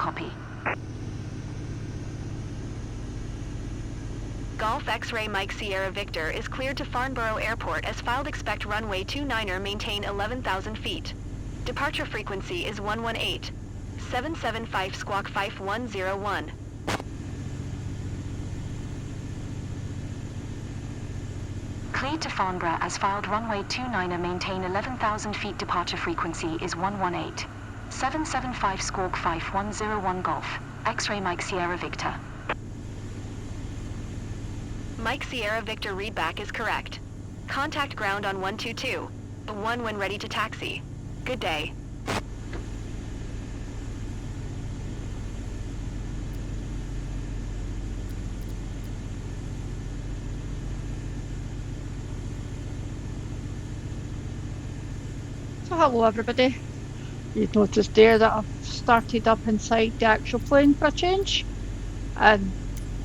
copy. Golf X-Ray Mike Sierra Victor is cleared to Farnborough Airport as filed. Expect runway 29er maintain 11,000 feet. Departure frequency is 118. 775 squawk 5101. Cleared to Farnborough as filed. Runway 29er maintain 11,000 feet. Departure frequency is 118. 775 squawk 5101 Golf. X-Ray Mike Sierra Victor. Mike Sierra Victor readback is correct. Contact ground on 122. 1 when ready to taxi. Good day. So hello everybody. You've noticed there that I've started up inside the actual plane for a change, and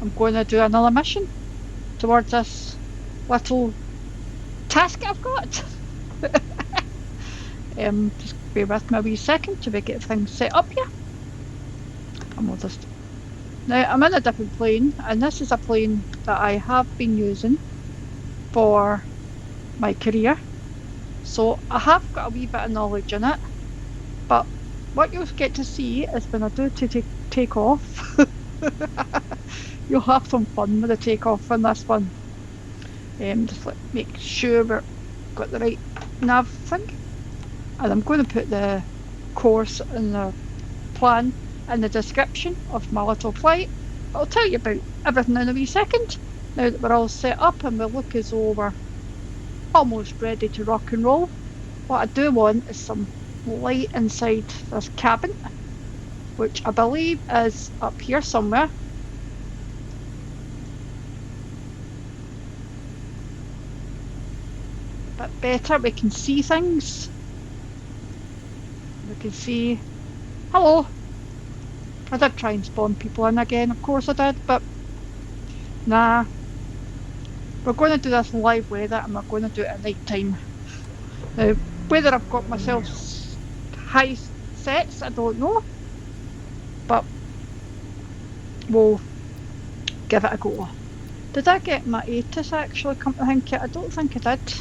I'm going to do another mission towards this little task I've got. Just bear with me a wee second to get things set up here. And we'll just... Now I'm in a different plane, and this is a plane that I have been using for my career, so I have got a wee bit of knowledge in it. But what you'll get to see is when I do take off, you'll have some fun with the takeoff on this one. Just make sure we've got the right nav thing. And I'm going to put the course and the plan in the description of my little flight. I'll tell you about everything in a wee second. Now that we're all set up and we look as though we're almost ready to rock and roll. What I do want is some light inside this cabin, which I believe is up here somewhere. But better, we can see things. We can see... Hello! I did try and spawn people in again, of course I did, but nah. We're going to do this in live weather, and we're going to do it at night time. Now, whether I've got myself high sets, I don't know, but we'll give it a go. Did I get my EGDR actually, come to think it? I don't think I did,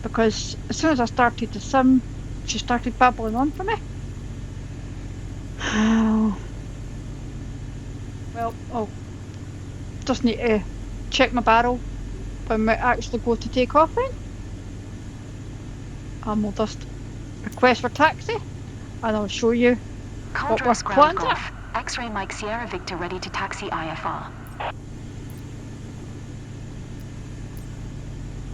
because as soon as I started the sim, she started babbling on for me. Well, I'll just need to check my barrel when we actually go to take off then. And we'll just request for taxi, and I'll show you what we're planned are. X-Ray Mike Sierra Victor ready to taxi IFR.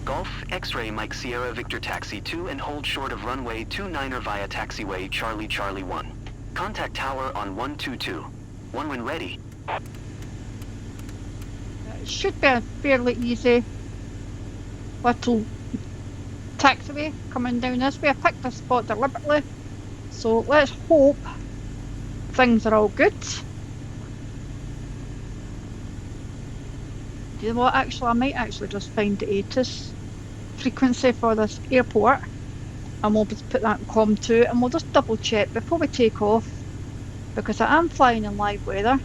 Golf X-Ray Mike Sierra Victor taxi 2 and hold short of runway 29er via taxiway Charlie Charlie 1. Contact tower on 122. 1 when ready. It should be a fairly easy little taxiway coming down this way. I picked this spot deliberately, so let's hope things are all good. Do you know what, actually I might actually just find the EGDR frequency for this airport, and we'll just put that in COM2, and we'll just double check before we take off, because I am flying in live weather,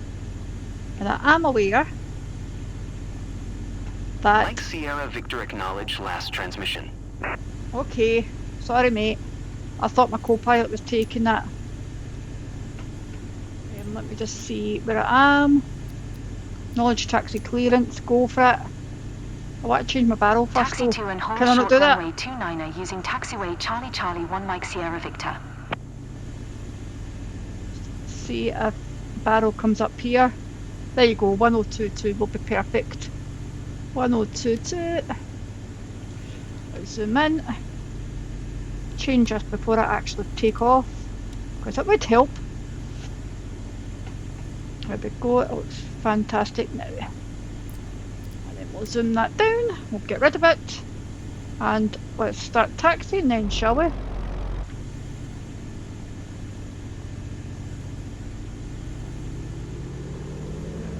and I am aware that... Mike Sierra Victor acknowledge last transmission. Okay, sorry mate, I thought my co-pilot was taking that. Let me just see where I am. Knowledge taxi clearance, go for it. I want to change my barrel first Taxi though. 2 and hold Can I not do that? runway 29er using taxiway Charlie Charlie 1 Mike Sierra Victor. See if barrel comes up here. There you go, 1022 will be perfect. 1022. Let's zoom in. Change this before I actually take off, because it would help. There we go, it looks fantastic now. And then we'll zoom that down, we'll get rid of it, and let's start taxiing then, shall we?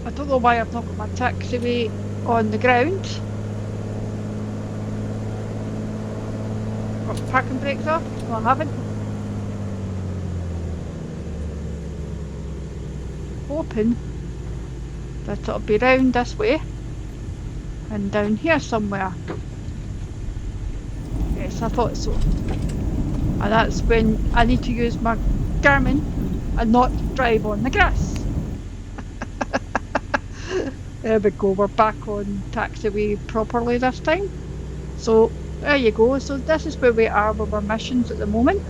I don't know why I've not got my taxiway on the ground. Got my parking brakes off? No, I haven't. hoping that it'll be round this way and down here somewhere. Yes, I thought so. And that's when I need to use my Garmin and not drive on the grass. There we go, we're back on taxiway properly this time. So there you go, so this is where we are with our missions at the moment.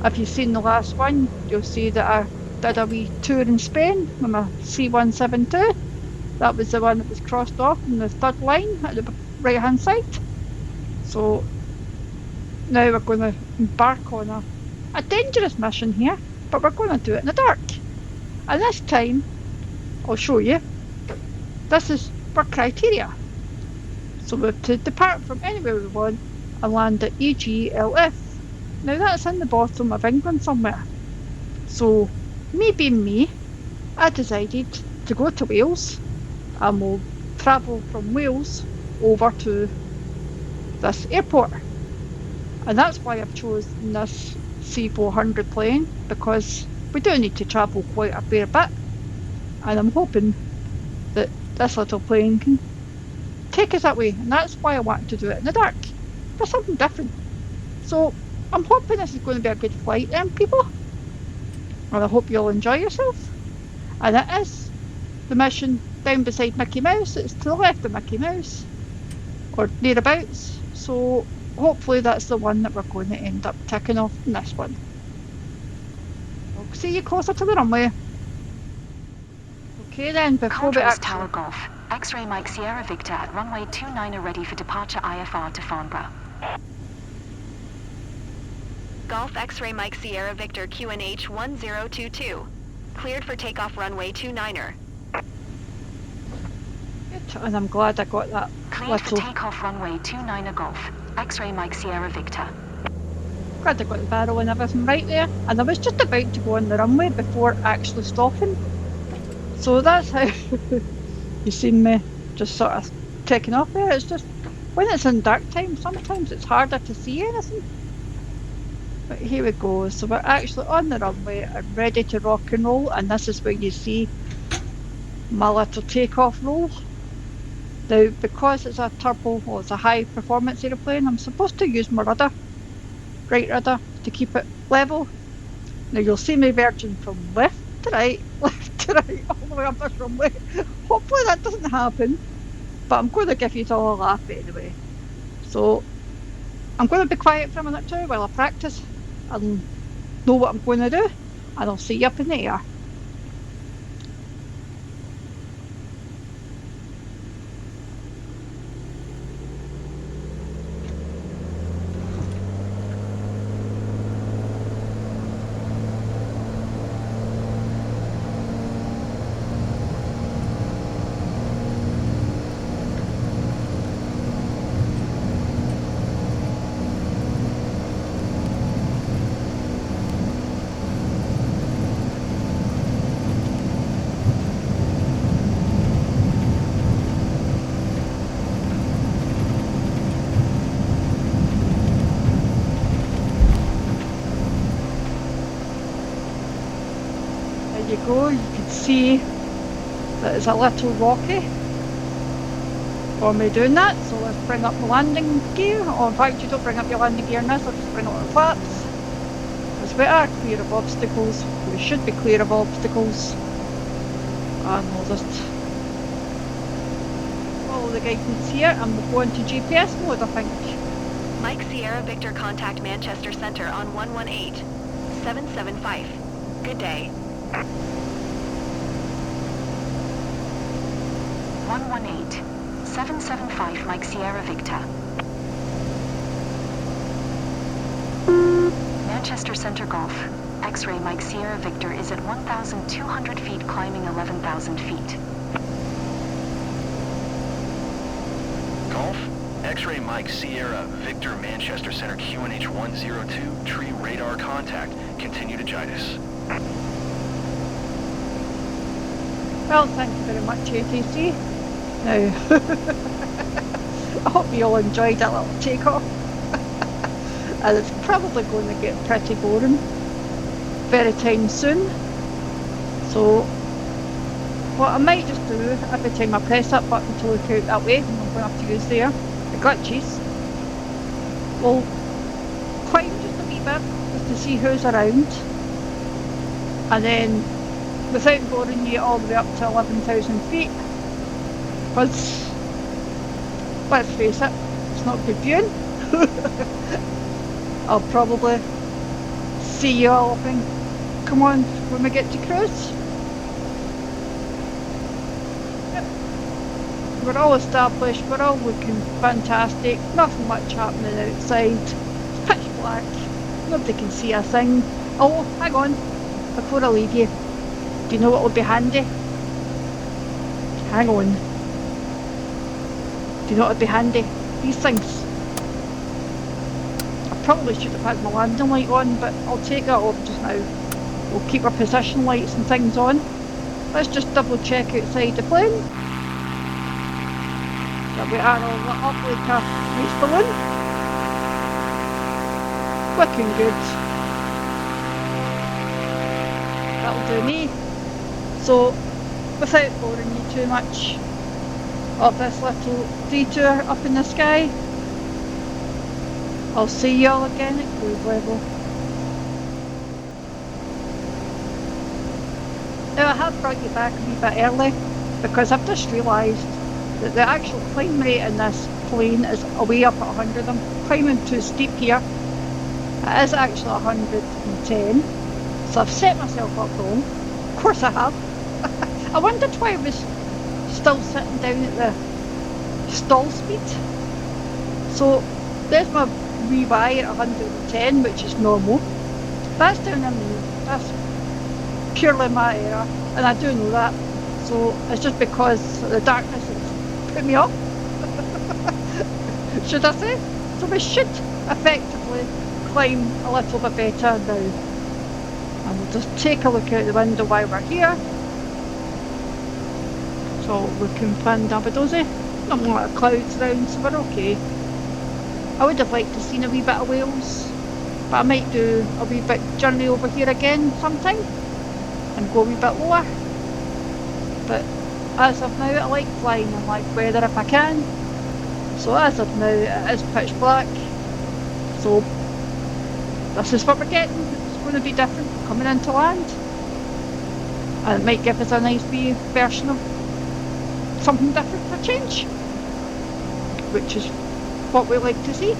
If you've seen the last one, you'll see that I did a wee tour in Spain with my C172. That was the one that was crossed off in the third line at the right hand side. So now we're going to embark on a dangerous mission here, but we're going to do it in the dark. And this time, I'll show you, this is our criteria. So we're to depart from anywhere we want and land at EGLF. Now that's in the bottom of England somewhere. So me being me, I decided to go to Wales and we'll travel from Wales over to this airport. And that's why I've chosen this C400 plane, because we do need to travel quite a fair bit. And I'm hoping that this little plane can take us that way, and that's why I wanted to do it in the dark, for something different. So I'm hoping this is going to be a good flight then, people, and I hope you'll enjoy yourself. And it is the mission down beside Mickey Mouse. It's to the left of Mickey Mouse, or thereabouts, so hopefully that's the one that we're going to end up ticking off in this one. We'll see you closer to the runway. Okay then, before we actually... Tower Golf, X-ray Mike Sierra Victor at runway 29 ready for departure IFR to Farnborough. Golf X-ray Mike Sierra Victor QNH 1022. Cleared for takeoff runway 29er. Good, and I'm glad I got that. Cleared for takeoff runway 29er Golf, X-ray Mike Sierra Victor. Glad I got the barrel and everything right there, and I was just about to go on the runway before actually stopping. So that's how you seen me just sort of taking off there. It's just when it's in dark time, sometimes it's harder to see anything. But here we go, so we're actually on the runway and ready to rock and roll, and this is where you see my little takeoff roll. Now, because it's a turbo, well, it's a high performance aeroplane, I'm supposed to use my rudder, right rudder, to keep it level. Now you'll see me verging from left to right, all the way up this runway. Hopefully that doesn't happen, but I'm going to give you all a laugh anyway. So I'm going to be quiet for a minute too while I practice and know what I'm going to do, and I'll see you up in the air. There you go, you can see that it's a little rocky for me doing that, so let's bring up the landing gear. Or in fact, you don't bring up your landing gear in this, I'll just bring up the flaps. Because we are clear of obstacles, we should be clear of obstacles, and we'll just follow the guidance here and we'll go into GPS mode, I think. Mike Sierra Victor, contact Manchester Centre on 118-775. Good day. 118-775 Mike Sierra Victor. Manchester Centre Golf, X-ray Mike Sierra Victor is at 1,200 feet climbing 11,000 feet. Golf, X-ray Mike Sierra Victor Manchester Centre QNH 102, tree radar contact, continue to GITUS. Well, thank you very much, ATC. Now, I hope you all enjoyed that little takeoff. And it's probably going to get pretty boring very time soon. So what I might just do every time I press that button to look out that way, I'm going to have to use there, the glitches, we'll climb just a wee bit just to see who's around, and then without boring you all the way up to 11,000 feet, because let's face it, it's not good viewing. I'll probably see you all and come on when we get to cruise. Yep. We're all established, we're all looking fantastic, nothing much happening outside, it's pitch black, nobody can see a thing. Oh, hang on, before I leave you, do you know what would be handy? Hang on. Do you know what would be handy? These things. I probably should have had my landing light on, but I'll take that off just now. We'll keep our position lights and things on. Let's just double check outside the plane that we are all lit up like a nice balloon. Looking good. That'll do me. So, without boring you too much of this little detour up in the sky, I'll see you all again at cruise level. Now I have brought you back a wee bit early because I've just realised that the actual climb rate in this plane is way up at 100. I'm climbing too steep here. It is actually 110. So I've set myself up wrong. Of course I have. I wondered why I was still sitting down at the stall speed. So there's my wee Y at 110, which is normal. That's down in me. That's purely my error, and I do know that. So it's just because the darkness has put me off. Should I say? So we should effectively climb a little bit better now. And we'll just take a look out the window while we're here. It's all looking fandabidozy. Not a lot of clouds around, so we're okay. I would have liked to seen a wee bit of Wales, but I might do a wee bit journey over here again sometime and go a wee bit lower. But as of now, I like flying in like weather if I can. So as of now, it is pitch black. So this is what we're getting. It's going to be different coming into land, and it might give us a nice wee version of something different for change, which is what we like to see.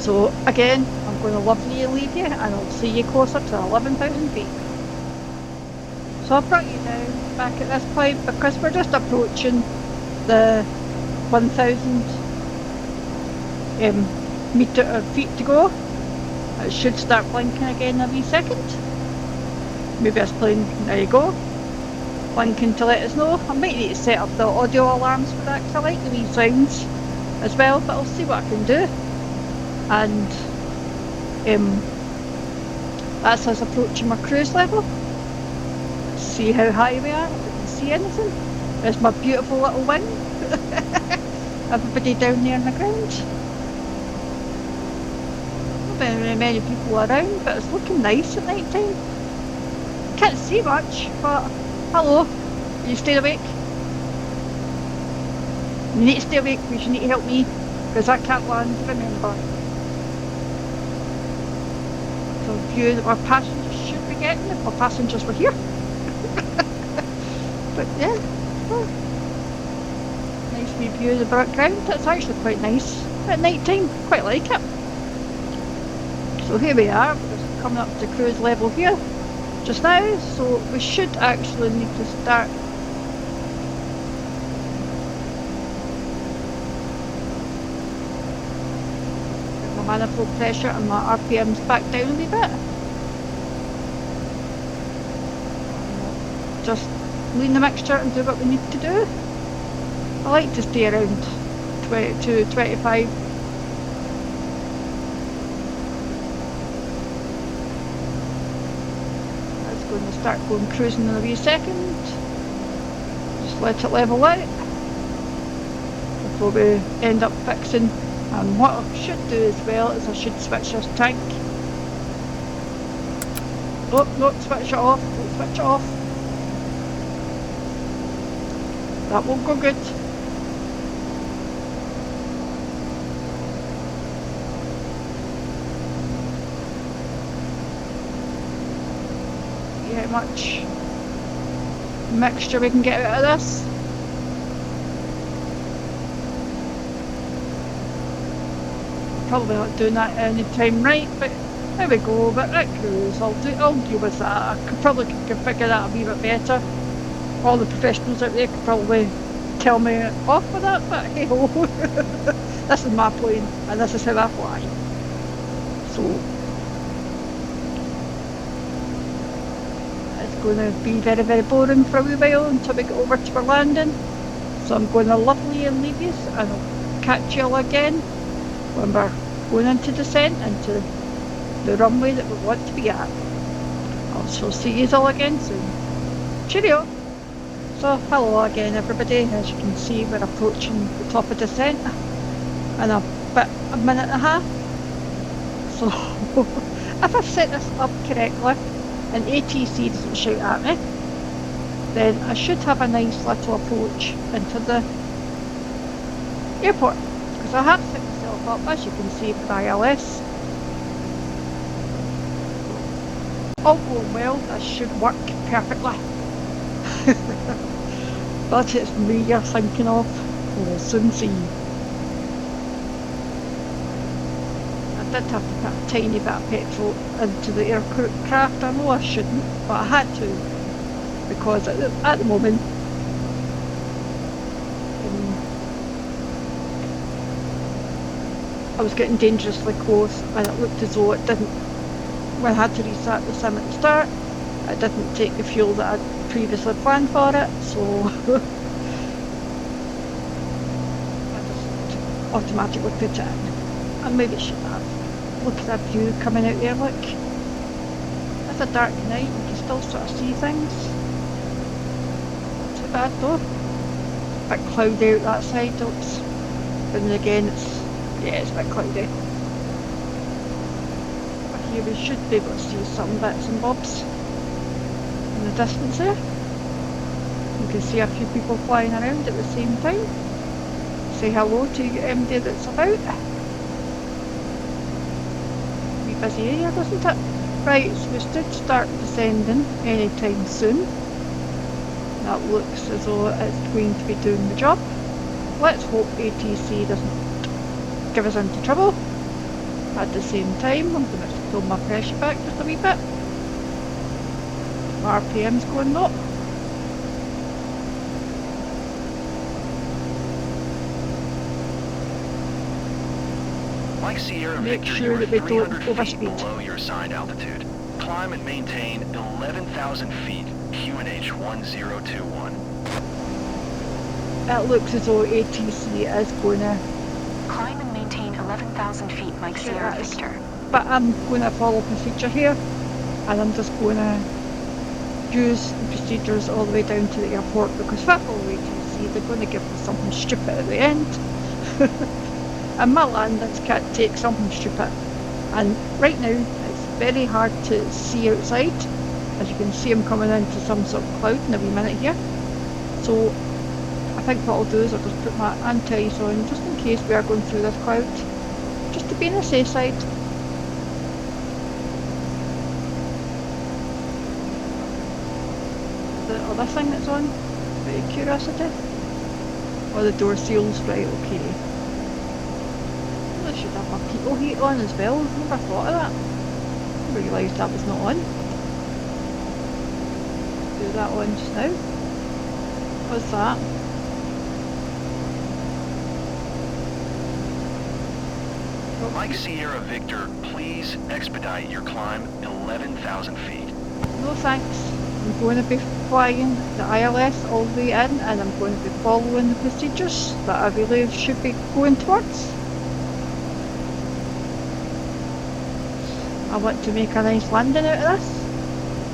So again, I'm going to lovely leave you, and I'll see you closer to 11,000 feet. So I've brought you down back at this point because we're just approaching the 1,000 metre or feet to go. It should start blinking again in a wee second. Maybe it's playing, there you go, blinking to let us know. I might need to set up the audio alarms for that because I like the wee sounds as well, but I'll see what I can do. And that's us approaching my cruise level. See how high we are, if we can see anything. There's my beautiful little wing. Everybody down there on the ground. Not very many people around, but it's looking nice at night time. Can't see much, but hello, are you staying awake? You need to stay awake because you need to help me, because I can't land, remember. So view that our passengers should be getting if our passengers were here. But yeah, oh. Nice wee view of the background. It's actually quite nice at night time, quite like it. So here we are, we're just coming up to cruise level here just now, so we should actually need to start my manifold pressure and my RPMs back down a wee bit. Just lean the mixture and do what we need to do. I like to stay around 22, 25. That's going to start going cruising in a wee second. Just let it level out before we end up fixing. And what I should do as well is I should switch this tank. Oh, no, switch it off. Don't switch it off. That won't go good. See how much mixture we can get out of this. Probably not doing that any time right, but there we go. But that cruise, I'll deal with that. I probably could configure that a wee bit better. All the professionals out there could probably tell me off with that, but hey ho. This is my plane, and this is how I fly. So it's going to be very, very boring for a wee while until we get over to our landing. So I'm going to lovely and leave you, and I'll catch you all again when we're going into descent into the runway that we want to be at. I'll so see you all again soon. Cheerio! So hello again everybody. As you can see, we're approaching the top of descent in a minute and a half. So if I've set this up correctly and ATC doesn't shout at me, then I should have a nice little approach into the airport, because I have set myself up, as you can see, for ILS. All going well, this should work perfectly. But it's me you're thinking of. We'll soon see. I did have to put a tiny bit of petrol into the aircraft. I know I shouldn't, but I had to, because at the moment I was getting dangerously close, and it looked as though it didn't, when I had to restart the sim at the start, it didn't take the fuel that I'd previously planned for it, so I just automatically put it in. I maybe should have. Look at that view coming out there, look. It's a dark night, you can still sort of see things. Not too bad though. A bit cloudy out that side, oops. But then again, it's a bit cloudy. But here we should be able to see some bits and bobs in the distance there. You can see a few people flying around at the same time. Say hello to MD that's about. Wee busy area, doesn't it? Right, so we should start descending anytime soon. That looks as though it's going to be doing the job. Let's hope ATC doesn't give us into trouble. At the same time, I'm going to pull my pressure back just a wee bit. My RPM's going up. Mike Sierra Make Victor, sure you are that we 300 don't feet overspeed. below your assigned altitude. Climb and maintain 11,000 feet, QNH 1021. It looks as though ATC is going to... Climb and maintain 11,000 feet, Mike Sierra Victor. But I'm going to follow procedure here, and I'm just going to use the procedures all the way down to the airport, because if I follow ATC, they're going to give me something stupid at the end. And my landings can't take something stupid. And right now, it's very hard to see outside. As you can see, I'm coming into some sort of cloud in a wee minute here. So I think what I'll do is I'll just put my anti-ice on, just in case we are going through this cloud, just to be on the safe side. The other thing that's on, out of curiosity, or the door seals, right, okay. I should have my people heat on as well, never thought of that. I realised that was not on. Do that on just now. What's that? Mike Sierra Victor, please expedite your climb 11,000 feet. No thanks. I'm going to be flying the ILS all the way in, and I'm going to be following the procedures that I believe should be going towards. I want to make a nice landing out of this,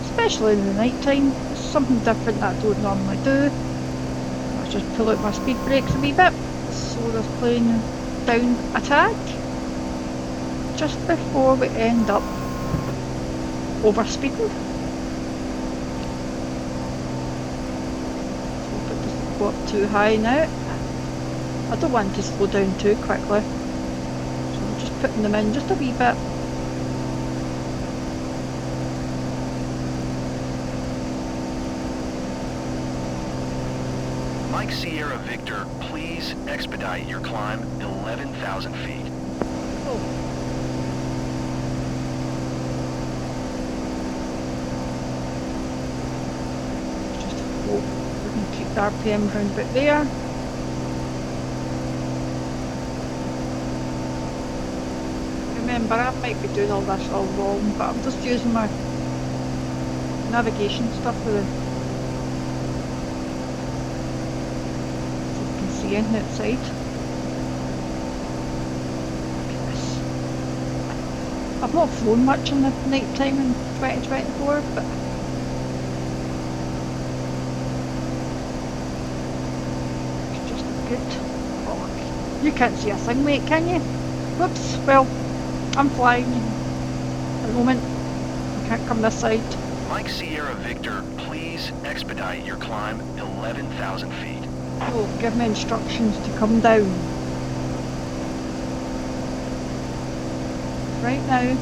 especially in the night time. It's something different that I don't normally do. I'll just pull out my speed brakes a wee bit, slow this plane down a tad, just before we end up overspeeding. go up too high now. I don't want to slow down too quickly. So I'm just putting them in just a wee bit. Mike Sierra Victor, please expedite your climb 11,000 feet. Oh. Just hope we can keep the RPM round about there. Remember, I might be doing all this all wrong, but I'm just using my navigation stuff with it. So you can see in outside. Yes. I've not flown much in the night time in 2024, but it's just good. Oh, you can't see a thing, mate, can you? Whoops, well, I'm flying at the moment. I can't come this side. Mike Sierra Victor, please expedite your climb 11,000 feet. Oh, give me instructions to come down. Right now.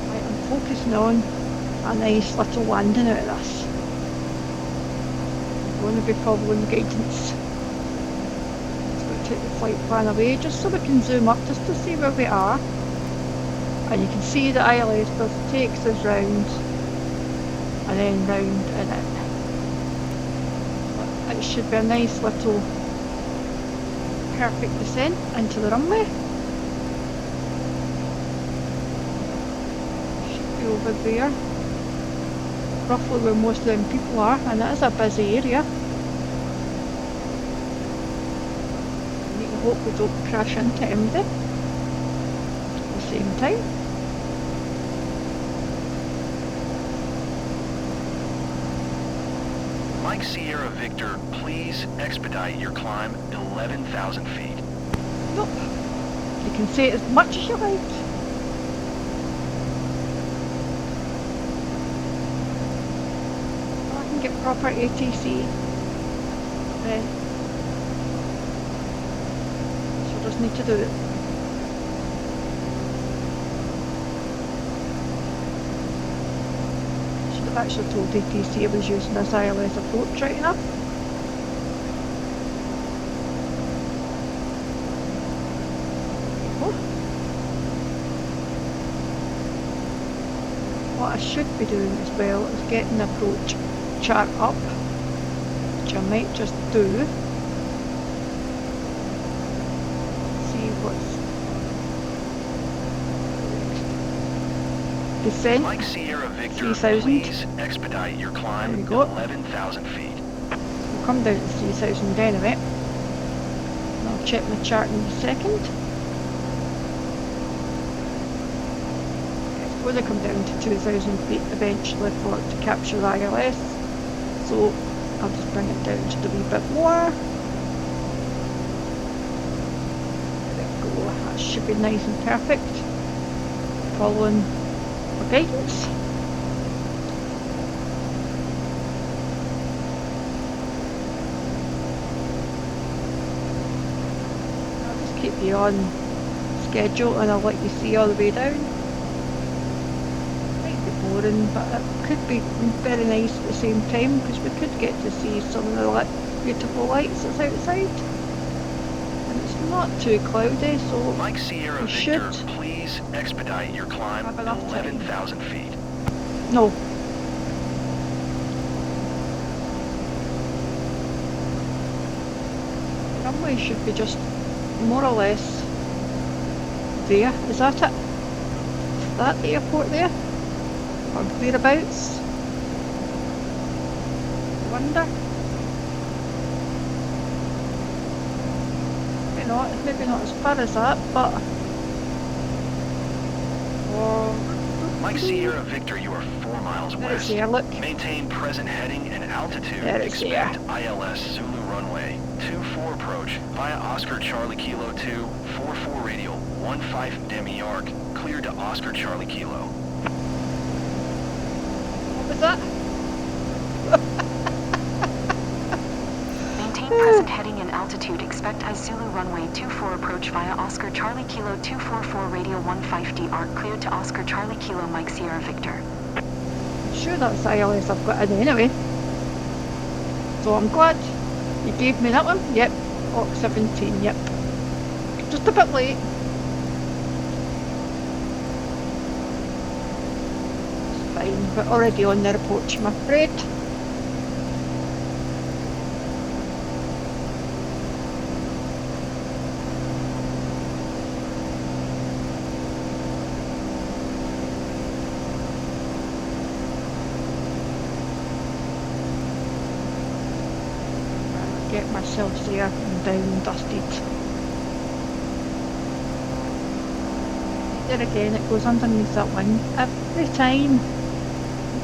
Right, I'm focusing on a nice little landing out of this. I'm going to be following guidance. Take the flight plan away just so we can zoom up just to see where we are, and you can see the ILS just takes us round and then round and in. It should be a nice little perfect descent into the runway. Should be over there, roughly where most of them people are, and it is a busy area. Hope we don't crash into anybody at the same time. Mike Sierra Victor, please expedite your climb 11,000 feet. Nope. You can say it as much as you like. I can get proper ATC. Then just need to do it. Should have actually told ATC I was using this ILS approach right enough. Oh. What I should be doing as well is getting the approach chart up, which I might just do. Descent, Mike Sierra Victor, 3,000. please expedite your climb 11,000 feet. We'll come down to 3,000 anyway. And I'll check my chart in a second. It's going to come down to 2,000 feet eventually for it to capture the ILS. So I'll just bring it down just a wee bit more. There we go, that should be nice and perfect. Following guidance. I'll just keep you on schedule and I'll let you see all the way down. Might be boring, but it could be very nice at the same time because we could get to see some of the beautiful lights that's outside. And it's not too cloudy, so Mike Sierra we Victor, should please expedite your climb 11,000 feet. No. The runway should be just more or less there. Is that it? Is that the airport there? Or thereabouts? I wonder. Maybe not as far as that, but Mike Sierra Victor, you are 4 miles west. There, look. Maintain present heading and altitude. There it's Expect ILS Zulu runway 24 approach via Oscar Charlie Kilo 2, 44 radial, 15 demi arc, cleared to Oscar Charlie Kilo. was that? Maintain present heading and altitude. Expect Zulu runway 24 approach via Oscar Charlie Kilo 244 radio 15DR. Cleared to Oscar Charlie Kilo Mike Sierra Victor. I'm sure that's the ILS I've got in anyway. So I'm glad you gave me that one. Yep, Oc 17, yep. Just a bit late. It's fine, but already on their approach, I'm afraid. Get myself there and down and dusted. There again, it goes underneath that wing every time.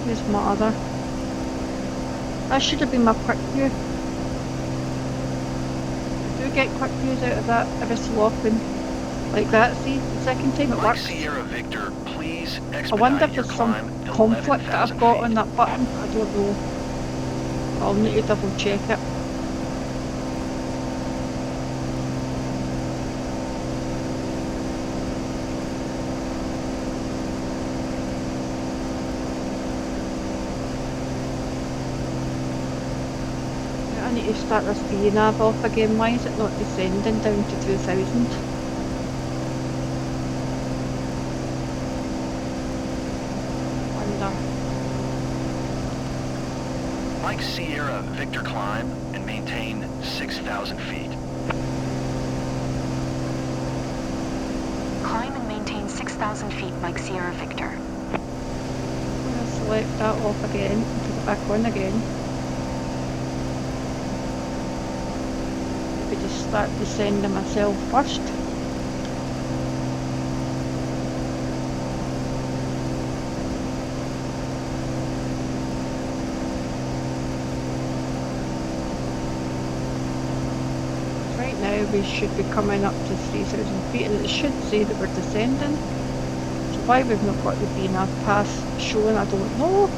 Where's my other? That should have been my quick view. I do get quick views out of that every so often. Like that, see? The second time it works. Sierra Victor, please I wonder if there's some conflict that I've got on that button. I don't know. I'll need to double check it. I need to start this VNav off again. Why is it not descending down to 2000? Wonder. Mike Sierra Victor, climb and maintain 6,000 feet. Climb and maintain 6,000 feet Mike Sierra Victor. I'm going to select that off again and put it back on again. Maybe just start descending myself first. Right now we should be coming up to 3,000 feet and it should say that we're descending. So why we've not got the VNav pass showing, I don't know.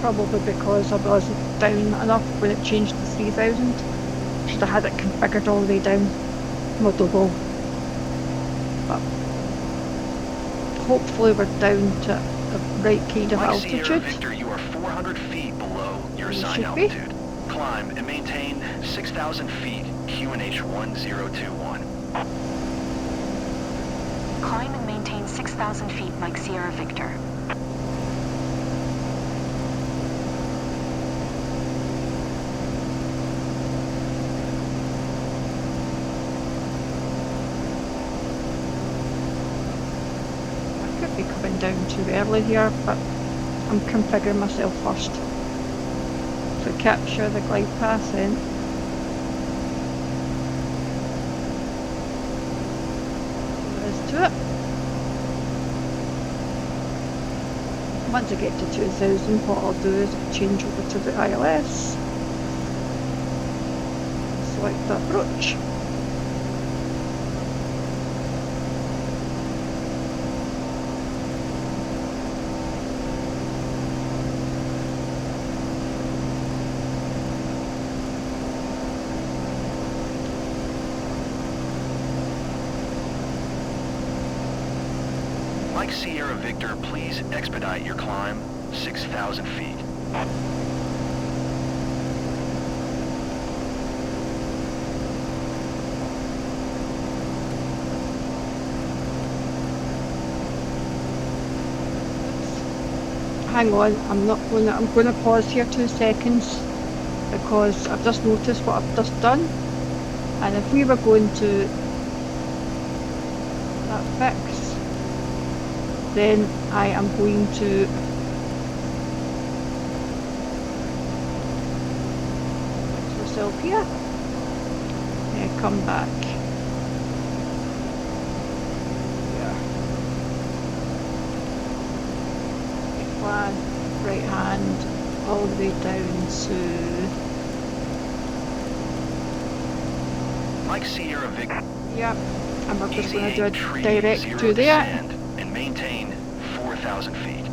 Probably because I wasn't down enough when it changed to 3,000. Should have had it configured all the way down. I don't know. But hopefully we're down to the right kind of Mike Sierra altitude. Victor, you are 400 feet below your You assigned should be. altitude. Climb and maintain 6,000 feet, QNH 1021. Climb and maintain 6,000 feet Mike Sierra Victor. Be coming down too early here, but I'm configuring myself first to capture the glide path in. Let's do it. Once I get to 2,000, what I'll do is I'll change over to the ILS. Select the approach. Mike Sierra Victor, please expedite your climb, 6,000 feet. Hang on, I'm going to pause here 2 seconds because I've just noticed what I've just done, and if we were going to that fix, then I am going to fix myself here, come back. Plan, right hand, all the way down to Mike Sierra Victor. Yeah, and we're just going to do a Tree direct 0 to there. descend and maintain 4,000 feet.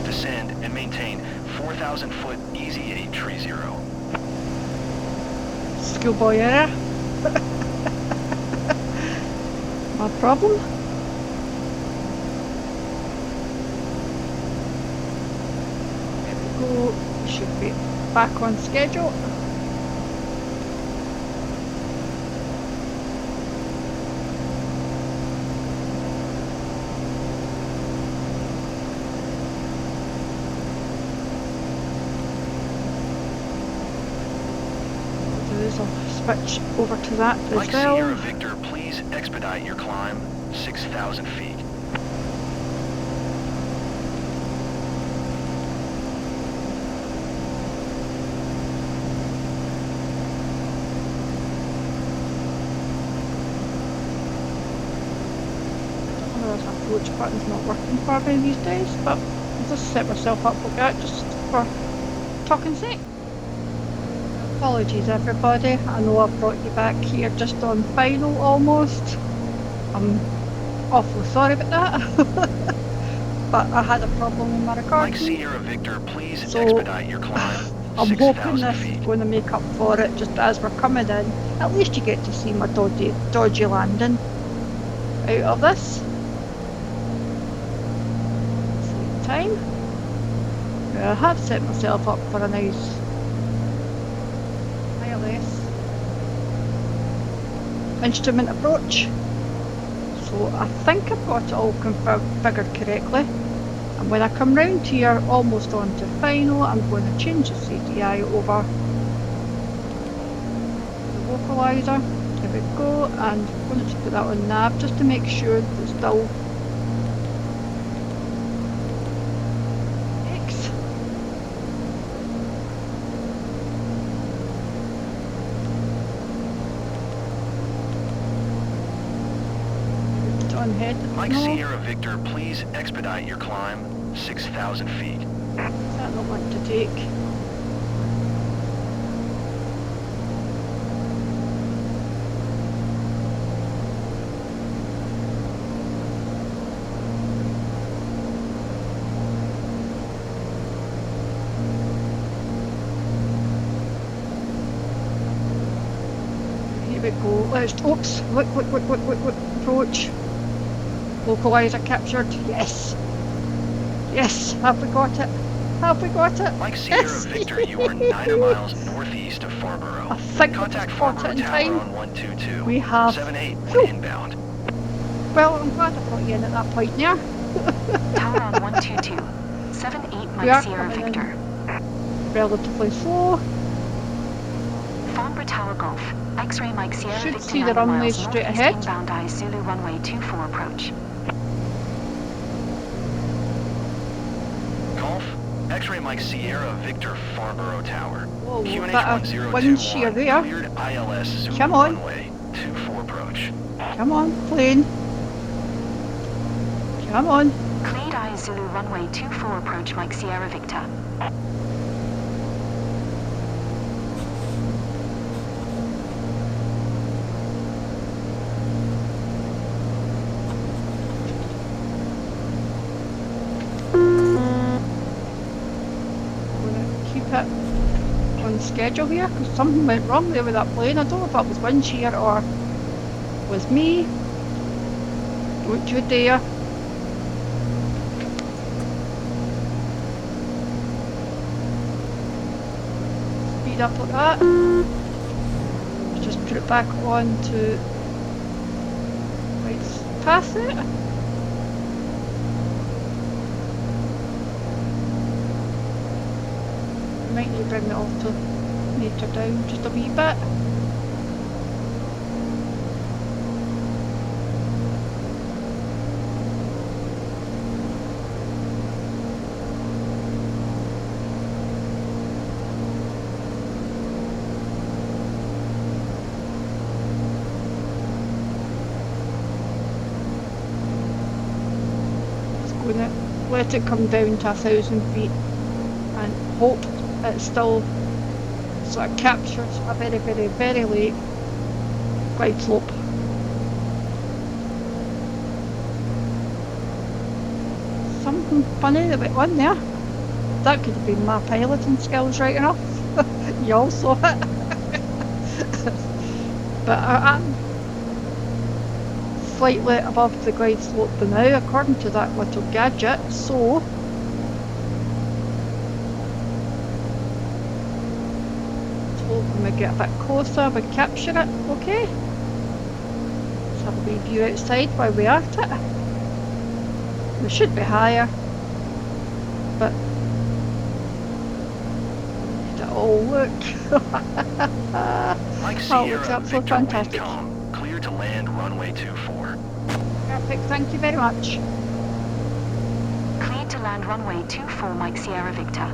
Descend and maintain 4,000 foot easy 8 tree 0. Schoolboy error. No problem. There we go. We should be back on schedule. I'll switch over to that as Mike well. Sierra Victor, please expedite your climb 6,000 feet. I don't know if this approach button's not working for me these days, but I'll just set myself up like that just for talking sake. Apologies everybody, I know I've brought you back here just on final almost. I'm awfully sorry about that. But I had a problem with my recording. Mike Sierra Victor, please So, expedite your climb I'm hoping 6,000 this feet. is going to make up for it just as we're coming in. At least you get to see my dodgy landing out of this. Same time. I have set myself up for a nice ILS instrument approach. So I think I've got it all configured correctly. And when I come round here, almost on to final, I'm going to change the CDI over the localizer. There we go, and I'm going to just put that on nav just to make sure that it's still X. Put it on head. Mike No. Sierra Victor, please expedite your climb 6,000 feet. Is that not one to take? Here we go. Let's. Oops! Look! Approach. Localizer captured. Yes. Yes. Have we got it? Have we got it? Mike Sierra Yes. Victor, you are 9 miles northeast of Farnborough. I think we Contact just got it Farnborough in Tower time. on 122. We have. 78 Phew. when inbound. Well, I'm glad I got you in at that point there. Tower on 122. 78 We are Mike Sierra coming in. Victor. Relatively slow. Farnborough Tower Golf. X-ray Mike Sierra Should Victor see the 9 runway miles straight northeast ahead. inbound eyes Zulu runway 24 approach. Golf, X-ray Mike Sierra Victor Farnborough Tower. Whoa, QNH bit of 1021, wind shear there. cleared ILS Zulu Come on. runway 24 approach. Come on, plane. Come on. Cleared eyes Zulu runway 24 approach Mike Sierra Victor. Gonna keep it on schedule here because something went wrong there with that plane. I don't know if that was wind shear or was me. Don't you dare. Speed up like that. Let's just put it back on to right past it. Might need to bring the alternator down just a wee bit. let it come down to 1,000 feet and hope it still sort of captures a very, very, very late glide slope. Something funny that went on there. That could have been my piloting skills right enough. You all saw it. But I'm slightly above the glide slope now, according to that little gadget, so when we get a bit closer, we capture it, okay? Let's have a wee view outside while we're at it. We should be higher, but oh look! Mike Oh, looks Sierra, absolutely Victor fantastic. Windcom, clear to land runway 24. Perfect, thank you very much. Cleared to land runway 24, Mike Sierra Victor.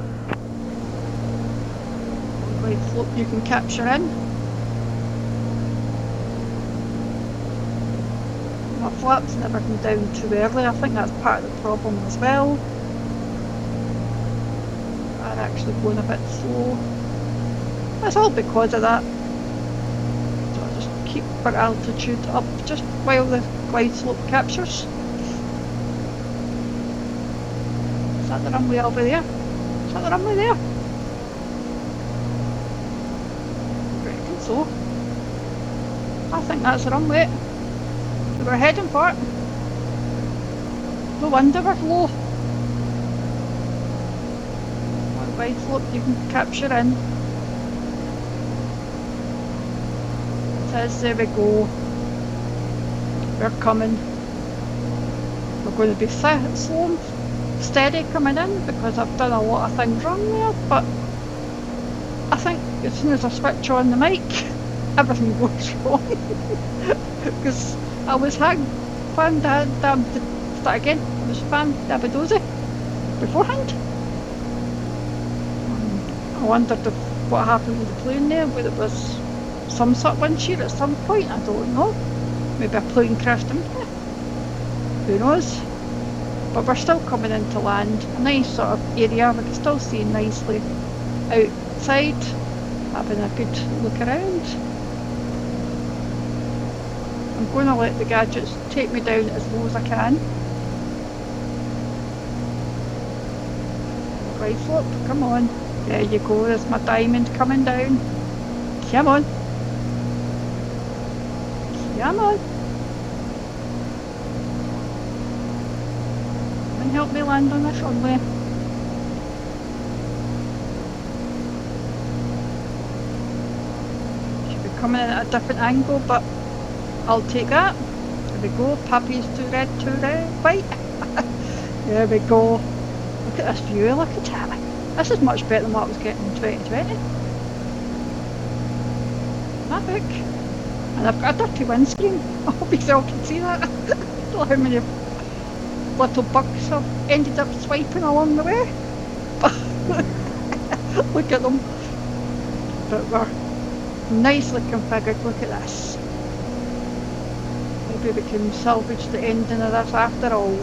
Glide slope you can capture in. My flaps never come down too early. I think that's part of the problem as well. Are actually going a bit slow. That's all because of that. So I'll just keep our altitude up just while the glide slope captures. Is that the runway over there? Is that the runway there? So I think that's the runway that we're heading for. No wonder we're low. One glide slope you can capture in. It says there we go. We're coming. We're going to be slow and steady coming in because I've done a lot of things wrong there, but I think as soon as I switch on the mic, everything goes wrong. Because I was start again. I was fan-dabba-dozy beforehand. I wondered if what happened with the plane there, whether it was some sort of wind shear at some point, I don't know. Maybe a plane crashed into it. Who knows? But we're still coming into land, a nice sort of area, we can still see nicely outside, having a good look around. I'm going to let the gadgets take me down as low as I can. Glide slope, come on. There you go, there's my diamond coming down. Come on. Come on. Come and help me land on this runway. Should be coming in at a different angle, but I'll take that. There we go, puppy's too red, white. There we go. Look at this view, look at that. This is much better than what I was getting in 2020. Magic. And I've got a dirty windscreen. I hope you all can see that. I don't know how many little bugs have ended up swiping along the way. Look at them. But we're nicely configured, look at this. Maybe we can salvage the ending of this after all.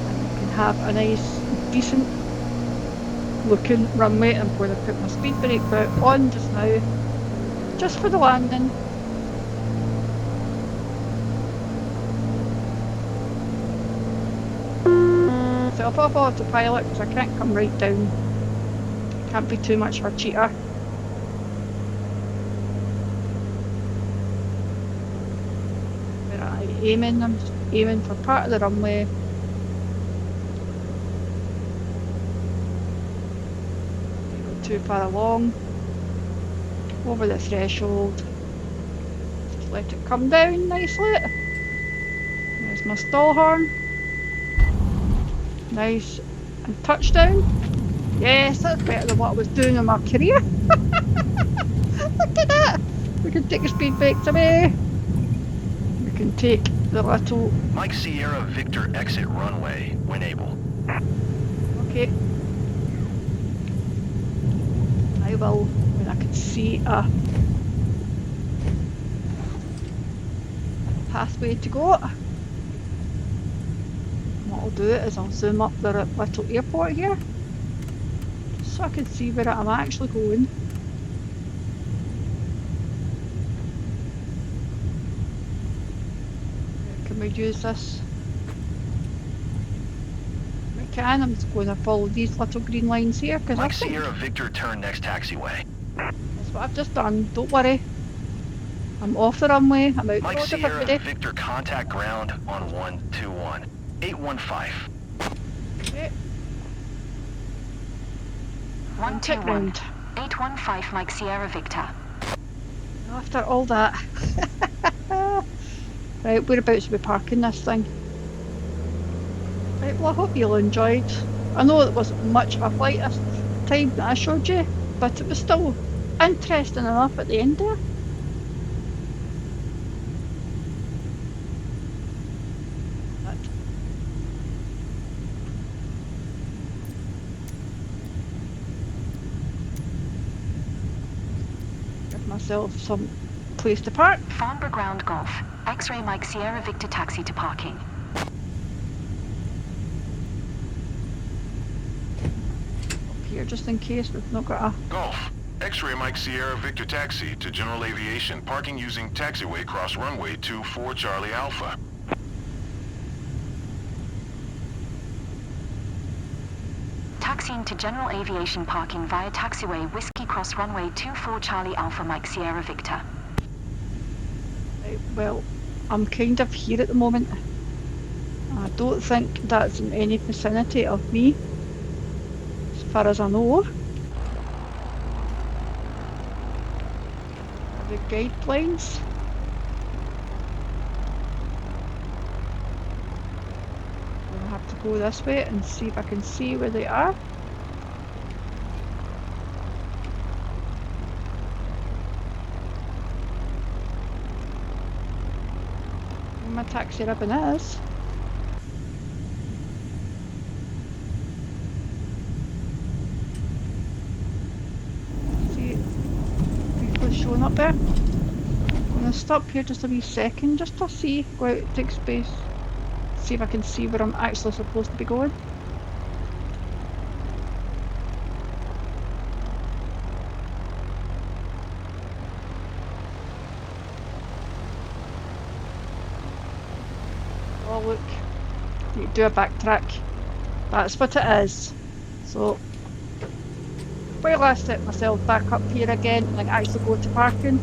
And we can have a nice, decent looking runway. I'm going to put my speed brake bout on just now, just for the landing. So I'll pop autopilot because I can't come right down. Can't be too much of a cheater. Where am I aiming? I'm just aiming for part of the runway. Don't go too far along. Over the threshold. Just let it come down nicely. There's my stall horn. Nice. And touchdown. Yes, that's better than what I was doing in my career. Look at that. We can take the speed brakes away. We can take the little... Mike Sierra Victor exit runway when able. Okay. I will when I can see a pathway to go. I'm What I'll do is I'll zoom up the little airport here, just so I can see where I'm actually going. Can we use this? We can. I'm just going to follow these little green lines here because I Mike think Sierra Victor, turn next taxiway. that's what I've just done. Don't worry. I'm off the runway. I'm out the Mike road, Sierra everybody. Victor, contact ground on 121. 815. Okay. 121. 815 Mike Sierra Victor. After all that. Right, whereabouts are we parking this thing? Right, well I hope you enjoyed. I know it wasn't much of a flight this time that I showed you, but it was still interesting enough at the end there. Give myself some place to park. Farnborough Ground Golf. X-ray Mike Sierra Victor taxi to parking. Up here just in case we've not got a... Golf. X-ray Mike Sierra Victor taxi to general aviation, parking using taxiway cross runway 24 Charlie Alpha. Taxiing to general aviation parking via taxiway Whiskey Cross runway 24 Charlie Alpha Mike Sierra Victor. Right, well, I'm kind of here at the moment. I don't think that's in any vicinity of me, as far as I know. The guidelines. I'll have to go this way and see if I can see where they are. Where my taxi ribbon is. See, people showing up there. I'm gonna stop here just a wee second, just to see, go out, take space, see if I can see where I'm actually supposed to be going. Oh look, you do a backtrack. That's what it is. So, while I set myself back up here again and actually go to parking,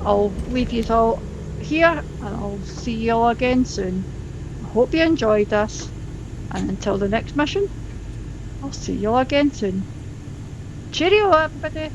I'll leave you all here and I'll see you all again soon. I hope you enjoyed this, and until the next mission, I'll see you all again soon. Cheerio everybody!